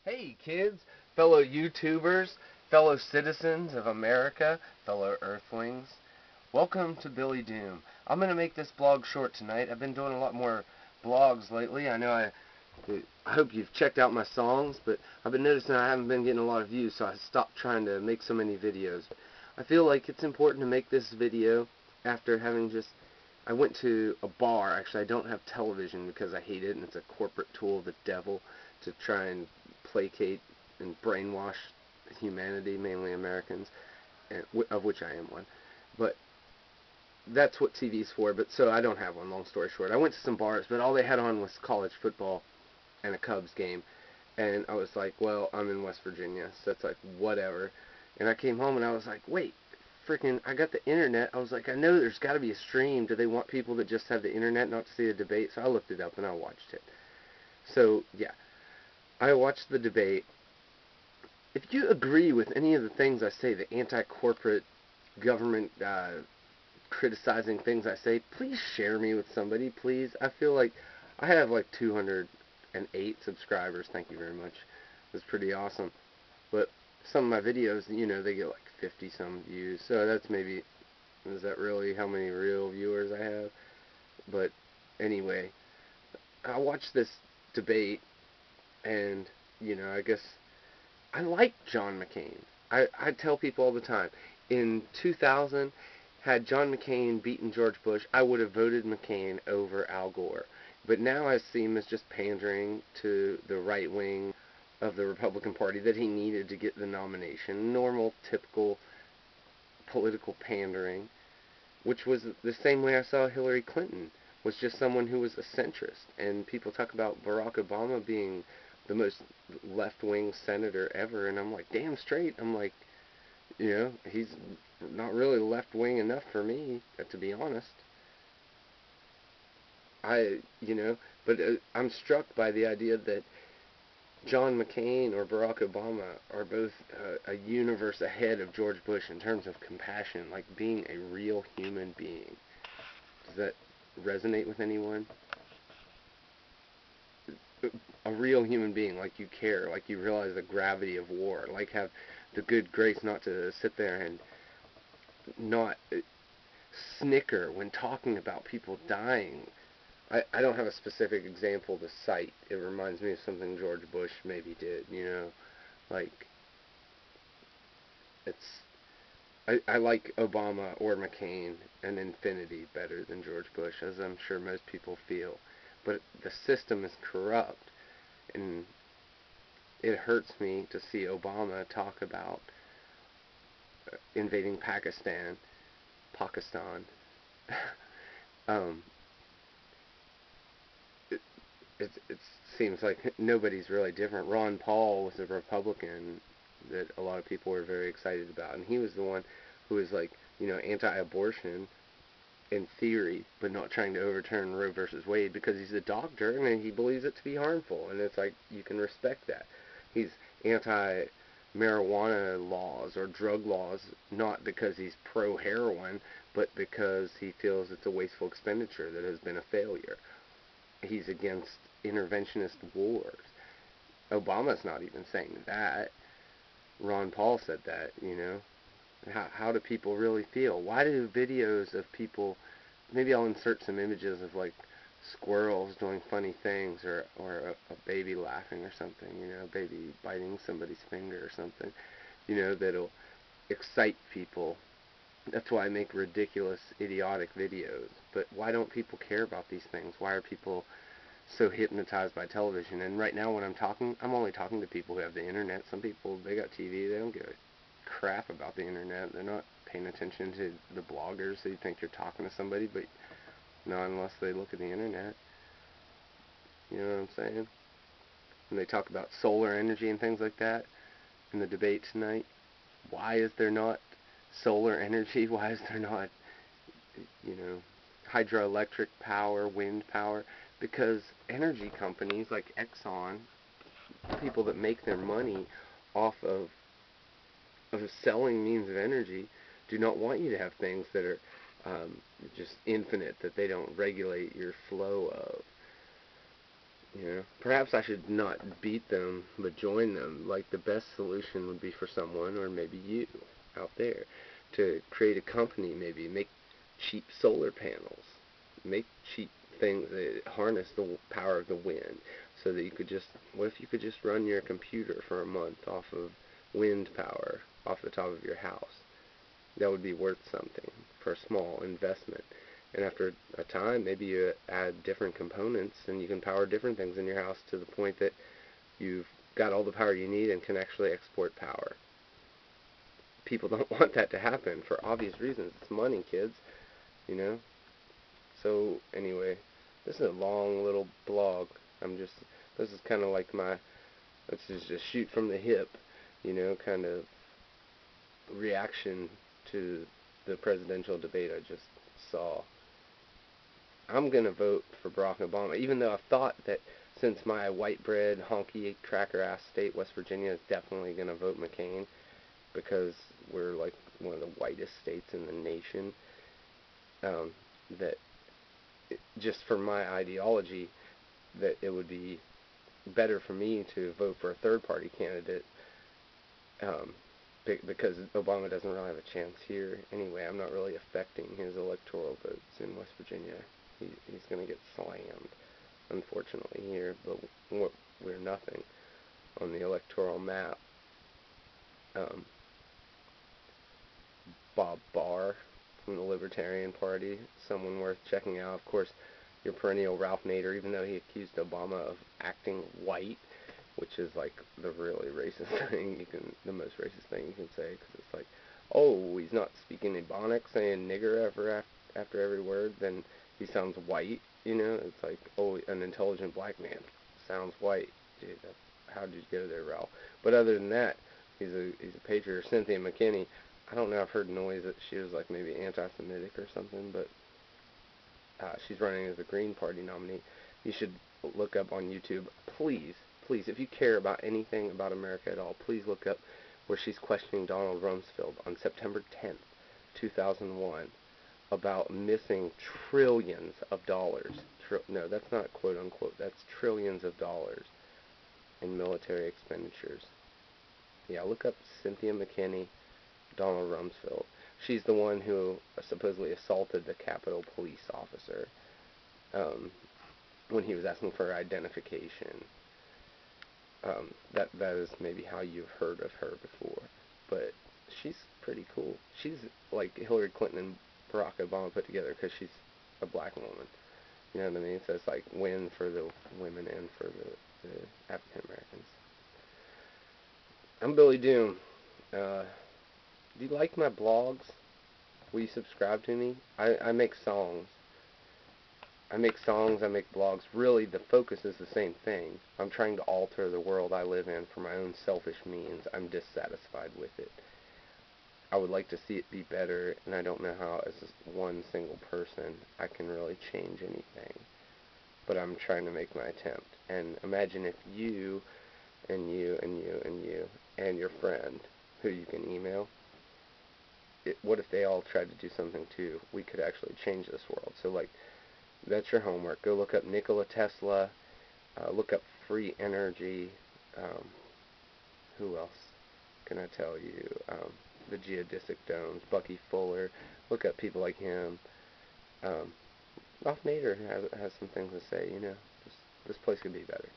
Hey kids, fellow YouTubers, fellow citizens of America, fellow Earthlings. Welcome to Billy Doom. I'm going to make this blog short tonight. I've been doing a lot more blogs lately. I hope you've checked out my songs, but I've been noticing I haven't been getting a lot of views, so I stopped trying to make so many videos. I feel like it's important to make this video after I went to a bar. Actually, I don't have television because I hate it, and it's a corporate tool of the devil to try and placate and brainwash humanity, mainly Americans, of which I am one. But that's what TV's for. But so I don't have one. Long story short, I went to some bars, but all they had on was college football and a Cubs game, and I was like, well, I'm in West Virginia, so it's like whatever. And I came home and I was like, wait, freaking, I got the internet. I was like, I know there's got to be a stream. Do they want people that just have the internet not to see the debate? So I looked it up and I watched it. So yeah, I watched the debate. If you agree with any of the things I say, the anti-corporate government criticizing things I say, please share me with somebody, please. I feel like I have like 208 subscribers. Thank you very much. It's pretty awesome. But some of my videos, they get like 50 some views. So that's maybe, is that really how many real viewers I have? But anyway, I watched this debate and, I guess I like John McCain. I tell people all the time, in 2000, had John McCain beaten George Bush, I would have voted McCain over Al Gore. But now I see him as just pandering to the right wing of the Republican Party that he needed to get the nomination. Normal, typical political pandering, which was the same way I saw Hillary Clinton, was just someone who was a centrist. And people talk about Barack Obama being the most left-wing senator ever, and I'm like, damn straight. I'm like, he's not really left-wing enough for me, to be honest. I, you know, but I'm struck by the idea that John McCain or Barack Obama are both a universe ahead of George Bush in terms of compassion, like being a real human being. Does that resonate with anyone? A real human being, like you care, like you realize the gravity of war, like have the good grace not to sit there and not snicker when talking about people dying. I don't have a specific example to cite. It reminds me of something George Bush maybe did, like I like Obama or McCain an infinity better than George Bush, as I'm sure most people feel. But the system is corrupt, and it hurts me to see Obama talk about invading Pakistan. um, it seems like nobody's really different. Ron Paul was a Republican that a lot of people were very excited about, and he was the one who was like, anti-abortion in theory, but not trying to overturn Roe versus Wade because he's a doctor and he believes it to be harmful, and it's like you can respect that. He's anti-marijuana laws or drug laws, not because he's pro-heroin, but because he feels it's a wasteful expenditure that has been a failure. He's against interventionist wars. Obama's not even saying that. Ron Paul said that. How do people really feel? Why do videos of people, maybe I'll insert some images of like squirrels doing funny things or a baby laughing or something, a baby biting somebody's finger or something, that'll excite people. That's why I make ridiculous, idiotic videos. But why don't people care about these things? Why are people so hypnotized by television? And right now when I'm only talking to people who have the internet. Some people, they got TV, they don't give a crap about the internet. They're not paying attention to the bloggers, so you think you're talking to somebody, but not unless they look at the internet. You know what I'm saying? When they talk about solar energy and things like that in the debate tonight, why is there not solar energy? Why is there not, hydroelectric power, wind power? Because energy companies like Exxon, people that make their money off of selling means of energy, do not want you to have things that are just infinite, that they don't regulate your flow of. Perhaps I should not beat them, but join them. Like, the best solution would be for someone, or maybe you out there, to create a company, maybe make cheap solar panels, make cheap things that harness the power of the wind, so that you could just, what if you could just run your computer for a month off of wind power off the top of your house? That would be worth something for a small investment. And after a time, maybe you add different components and you can power different things in your house to the point that you've got all the power you need and can actually export power. People don't want that to happen for obvious reasons. It's money, kids, you know? So, anyway, this is a long little blog. This is kind of like this is just shoot from the hip, kind of reaction to the presidential debate I just saw. I'm going to vote for Barack Obama, even though I've thought that since my white bread, honky, cracker-ass state, West Virginia, is definitely going to vote McCain because we're like one of the whitest states in the nation, that just for my ideology, that it would be better for me to vote for a third-party candidate, because Obama doesn't really have a chance here. Anyway, I'm not really affecting his electoral votes in West Virginia. He's going to get slammed, unfortunately, here, but we're nothing on the electoral map. Bob Barr from the Libertarian Party, someone worth checking out. Of course, your perennial Ralph Nader, even though he accused Obama of acting white, which is like the really racist thing the most racist thing you can say, because it's like, oh, he's not speaking Ebonic, saying nigger after every word, then he sounds white, It's like, oh, an intelligent black man sounds white. Dude, how did you get there, Ralph? But other than that, he's a patriot. Cynthia McKinney, I don't know, I've heard noise that she was like maybe anti-Semitic or something, but she's running as a Green Party nominee. You should look up on YouTube, please, if you care about anything about America at all, please look up where she's questioning Donald Rumsfeld on September 10th, 2001, about missing trillions of dollars. No, that's not quote unquote, that's trillions of dollars in military expenditures. Yeah, look up Cynthia McKinney, Donald Rumsfeld. She's the one who supposedly assaulted the Capitol Police officer when he was asking for identification. That is maybe how you've heard of her before, but she's pretty cool. She's like Hillary Clinton and Barack Obama put together because she's a black woman. You know what I mean? So it's like win for the women and for the African Americans. I'm Billy Doom. Do you like my blogs? Will you subscribe to me? I make songs. I make blogs. Really, the focus is the same thing. I'm trying to alter the world I live in for my own selfish means. I'm dissatisfied with it. I would like to see it be better, and I don't know how, as one single person, I can really change anything. But I'm trying to make my attempt. And imagine if you, and you, and you, and you, and your friend, who you can email, what if they all tried to do something too? We could actually change this world. So, like, that's your homework. Go look up Nikola Tesla. Look up free energy. Who else can I tell you? The geodesic domes. Bucky Fuller. Look up people like him. Ralph Nader has some things to say. This place could be better.